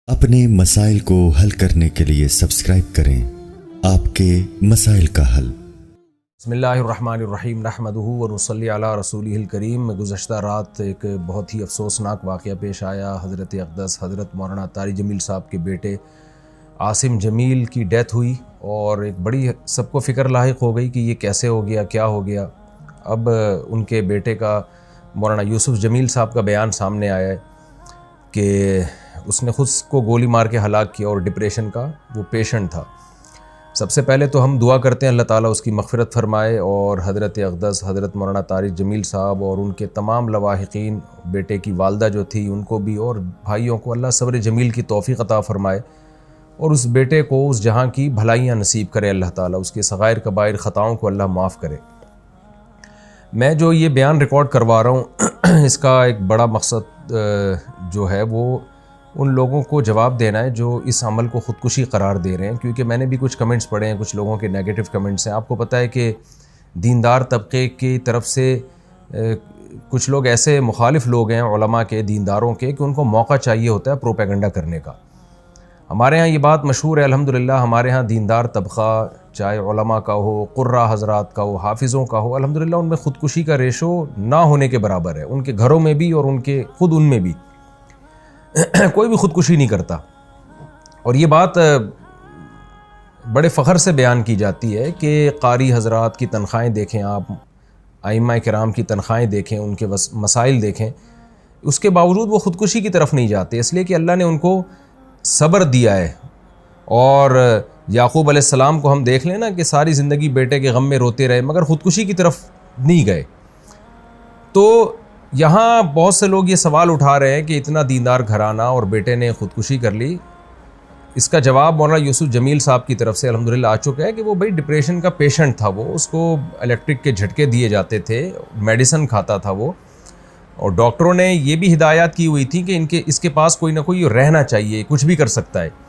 अपने मसाइल को हल करने के लिए सब्सक्राइब करें आपके मसाइल का हल। बिस्मिल्लाहिर्रहमानिर्रहीम नहमदुहु व नुसल्ली अला रसूलिहिल करीम। गुज़श्ता रात एक बहुत ही अफसोसनाक वाक़या पेश आया। हज़रत अक़दस हज़रत मौलाना तारिक जमील साहब के बेटे आसिम जमील की डेथ हुई और एक बड़ी सबको फ़िक्र लाहिक हो गई कि ये कैसे हो गया, क्या हो गया। अब उनके बेटे का मौलाना यूसुफ जमील साहब का बयान सामने आया है कि उसने ख़ुद को गोली मार के हलाक किया और डिप्रेशन का वो पेशेंट था। सबसे पहले तो हम दुआ करते हैं अल्लाह ताला उसकी मग़फ़िरत फ़रमाए और हज़रत अक़दस हज़रत मौलाना तारिक जमील साहब और उनके तमाम लवाहिक़ीन, बेटे की वालदा जो थी उनको भी और भाइयों को अल्लाह सब्र जमील की तौफ़ीक़ अता फ़रमाए और उस बेटे को उस जहाँ की भलाइयाँ नसीब करे अल्लाह ताला, उसके सग़ाइर कबाइर ख़ताओं को अल्लाह माफ़ करे। मैं जो ये बयान रिकॉर्ड करवा रहा हूँ इसका एक बड़ा मकसद जो है वो उन लोगों को जवाब देना है जो इस अमल को ख़ुदकुशी करार दे रहे हैं, क्योंकि मैंने भी कुछ कमेंट्स पढ़े हैं, कुछ लोगों के नेगेटिव कमेंट्स हैं। आपको पता है कि दीनदार तबके की तरफ से कुछ लोग ऐसे मुखालिफ लोग हैं उलमा के, दीनदारों के, कि उनको मौका चाहिए होता है प्रोपेगेंडा करने का। हमारे यहाँ ये बात मशहूर है अल्हम्दुलिल्लाह। हमारे यहाँ दीनदार तबका, चाहे उलमा का हो, कुर्रा हज़रात का हो, हाफिज़ों का हो, अल्हम्दुलिल्लाह उनमें ख़ुदकुशी का रेशो ना होने के बराबर है। उनके घरों में भी और उनके ख़ुद उनमें भी कोई भी ख़ुदकुशी नहीं करता। और ये बात बड़े फ़ख्र से बयान की जाती है कि कारी हज़रात की तनख़्वाहें देखें आप, आइम्मा किराम की तनख़्वाहें देखें, उनके मसाइल देखें, उसके बावजूद वो ख़ुदकुशी की तरफ नहीं जाते, इसलिए कि अल्लाह ने उनको सब्र दिया है। और याक़ूब अलैहिस्सलाम को हम देख लें ना कि सारी ज़िंदगी बेटे के गम में रोते रहे मगर ख़ुदकुशी की तरफ नहीं गए। तो यहाँ बहुत से लोग ये सवाल उठा रहे हैं कि इतना दीनदार घराना और बेटे ने ख़ुदकुशी कर ली। इसका जवाब मौलाना यूसुफ जमील साहब की तरफ से अल्हम्दुलिल्लाह आ चुका है कि वो भाई डिप्रेशन का पेशेंट था, वो उसको इलेक्ट्रिक के झटके दिए जाते थे, मेडिसिन खाता था वो, और डॉक्टरों ने ये भी हिदायत की हुई थी कि इसके पास कोई ना कोई रहना चाहिए, कुछ भी कर सकता है।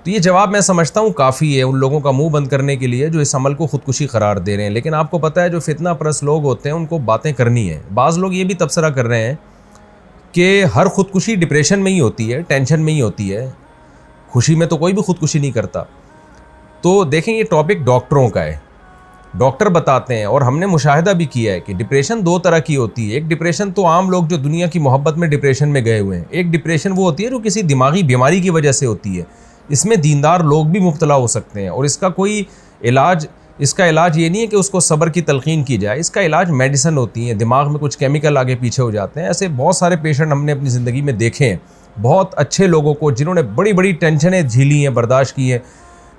तो ये जवाब मैं समझता हूँ काफ़ी है उन लोगों का मुंह बंद करने के लिए जो इस अमल को ख़ुदकुशी करार दे रहे हैं। लेकिन आपको पता है जो फितना परस्त लोग होते हैं उनको बातें करनी है। बाज़ लोग ये भी तबसरा कर रहे हैं कि हर ख़ुदकुशी डिप्रेशन में ही होती है, टेंशन में ही होती है, खुशी में तो कोई भी ख़ुदकुशी नहीं करता। तो देखें ये टॉपिक डॉक्टरों का है, डॉक्टर बताते हैं और हमने मुशाहिदा भी किया है कि डिप्रेशन दो तरह की होती है। एक डिप्रेशन तो आम लोग जो दुनिया की मोहब्बत में डिप्रेशन में गए हुए हैं, एक डिप्रेशन वो होती है जो किसी दिमागी बीमारी की वजह से होती है। इसमें दीनदार लोग भी मुब्तला हो सकते हैं और इसका इलाज ये नहीं है कि उसको सब्र की तलकीन की जाए, इसका इलाज मेडिसिन होती है। दिमाग में कुछ केमिकल आगे पीछे हो जाते हैं। ऐसे बहुत सारे पेशेंट हमने अपनी ज़िंदगी में देखे हैं, बहुत अच्छे लोगों को जिन्होंने बड़ी बड़ी टेंशनें झीली हैं, बर्दाश्त की हैं,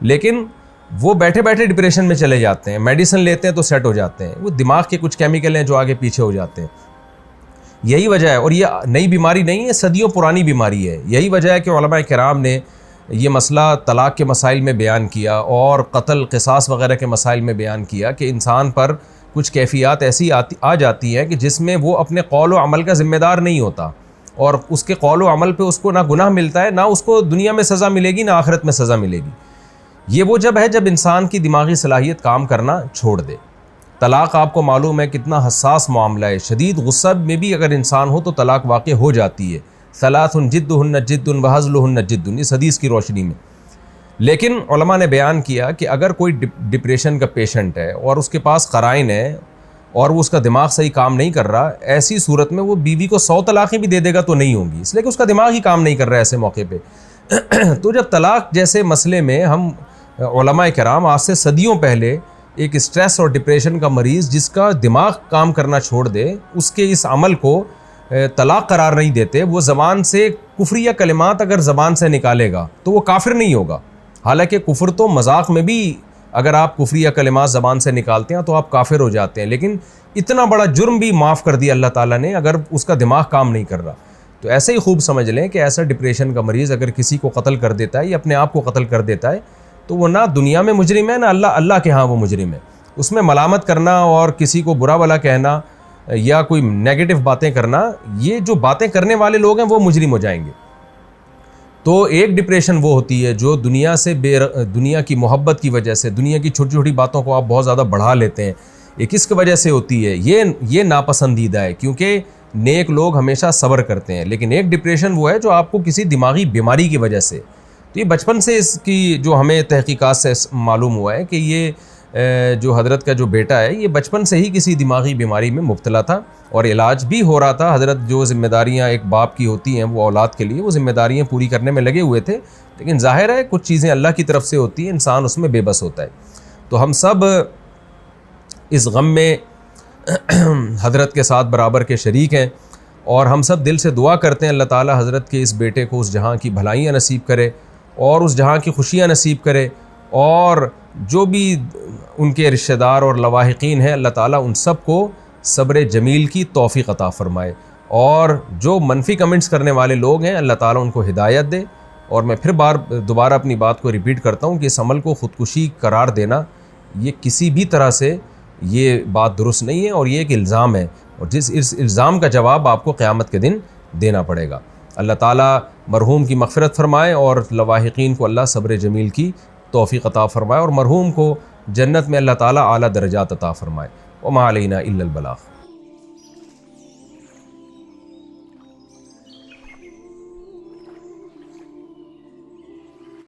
लेकिन वो बैठे बैठे डिप्रेशन में चले जाते हैं। मेडिसिन लेते हैं तो सेट हो जाते हैं, वो दिमाग के कुछ केमिकल हैं जो आगे पीछे हो जाते हैं। यही वजह है, और ये नई बीमारी नहीं है, सदियों पुरानी बीमारी है। यही वजह है कि उलमा किराम ने ये मसला तलाक़ के मसाइल में बयान किया और क़त्ल क़िसास वग़ैरह के मसाइल में बयान किया कि इंसान पर कुछ कैफ़ियत ऐसी आ जाती हैं कि जिसमें वो अपने कौल व अमल का ज़िम्मेदार नहीं होता और उसके कौल व अमल पे उसको ना गुनाह मिलता है, ना उसको दुनिया में सज़ा मिलेगी, ना आखिरत में सज़ा मिलेगी। ये वो जब है जब इंसान की दिमागी सलाहियत काम करना छोड़ दे। तलाक़ आपको मालूम है कितना हसास मामला है, शदीद गुस्सा में भी अगर इंसान हो तो तलाक़ वाक़ हो जाती है। सलासुन जिद्दुहुन्न जिद्दुन व हज़्लुहुन्न जिद्दुन, इस हदीस की रोशनी में। लेकिन उलमा ने बयान किया कि अगर कोई डिप्रेशन का पेशेंट है और उसके पास क़राइन है और वो उसका दिमाग सही काम नहीं कर रहा, ऐसी सूरत में वो बीवी को 100 तलाक़ें भी दे देगा तो नहीं होंगी, इसलिए कि उसका दिमाग ही काम नहीं कर रहा है ऐसे मौके पे। तो जब तलाक़ जैसे मसले में हम उलमा किराम आज से सदियों पहले एक स्ट्रेस और डिप्रेशन का मरीज़ जिसका दिमाग काम करना छोड़ दे, उसके इस अमल को तलाक़ करार नहीं देते। वो ज़बान से कुफ्रिया कलिमात अगर ज़बान से निकालेगा तो वो काफिर नहीं होगा। हालांकि कुफ्र तो मजाक में भी अगर आप कुफ्रिया कलिमात ज़बान से निकालते हैं तो आप काफिर हो जाते हैं, लेकिन इतना बड़ा जुर्म भी माफ़ कर दिया अल्लाह ताला ने अगर उसका दिमाग काम नहीं कर रहा। तो ऐसे ही खूब समझ लें कि ऐसा डिप्रेशन का मरीज़ अगर किसी को कत्ल कर देता है या अपने आप को कत्ल कर देता है तो वो ना दुनिया में मुजरिम है, ना अल्लाह के यहाँ वो मुजरिम है। उसमें मलामत करना और किसी को बुरा भला कहना या कोई नेगेटिव बातें करना, ये जो बातें करने वाले लोग हैं वो मुजरिम हो जाएंगे। तो एक डिप्रेशन वो होती है जो दुनिया की मोहब्बत की वजह से, दुनिया की छोटी छोटी बातों को आप बहुत ज़्यादा बढ़ा लेते हैं, ये किसकी वजह से होती है? ये नापसंदीदा है, क्योंकि नेक लोग हमेशा सब्र करते हैं, लेकिन एक डिप्रेशन वो है जो आपको किसी दिमागी बीमारी की वजह से, तो ये बचपन से इसकी जो हमें तहकीकात से मालूम हुआ है कि ये जो हज़रत का जो बेटा है ये बचपन से ही किसी दिमागी बीमारी में मुब्तला था और इलाज भी हो रहा था। हज़रत जो ज़िम्मेदारियाँ एक बाप की होती हैं वो औलाद के लिए, वो ज़िम्मेदारियाँ पूरी करने में लगे हुए थे, लेकिन ज़ाहिर है कुछ चीज़ें अल्लाह की तरफ से होती हैं, इंसान उसमें बेबस होता है। तो हम सब इस गम में हज़रत के साथ बराबर के शरीक हैं और हम सब दिल से दुआ करते हैं अल्लाह ताला हज़रत के इस बेटे को उस जहाँ की भलाइयाँ नसीब करे और उस जहाँ की खुशियाँ नसीब करे, और जो भी उनके रिश्तेदार और लवाहिकीन हैं अल्लाह ताला उन सब को सब्र जमील की तौफ़ीक़ अता फ़रमाए, और जो मनफी कमेंट्स करने वाले लोग हैं अल्लाह ताला उनको हिदायत दे। और मैं फिर दोबारा अपनी बात को रिपीट करता हूँ कि इस अमल को ख़ुदकुशी करार देना ये किसी भी तरह से ये बात दुरुस्त नहीं है और ये एक इल्ज़ाम है, और इस इल्ज़ाम का जवाब आपको क़यामत के दिन देना पड़ेगा। अल्लाह ताला मरहूम की मग़फ़िरत फ़रमाए और लवाहिकीन को अल्लाह सब्र जमील की तौफ़ीक़ अता फ़रमाए और मरहूम को जन्नत में अल्लाह ताला आला दर्जात अता फ़रमाए। वमा अलैना इल्लल बलाग़।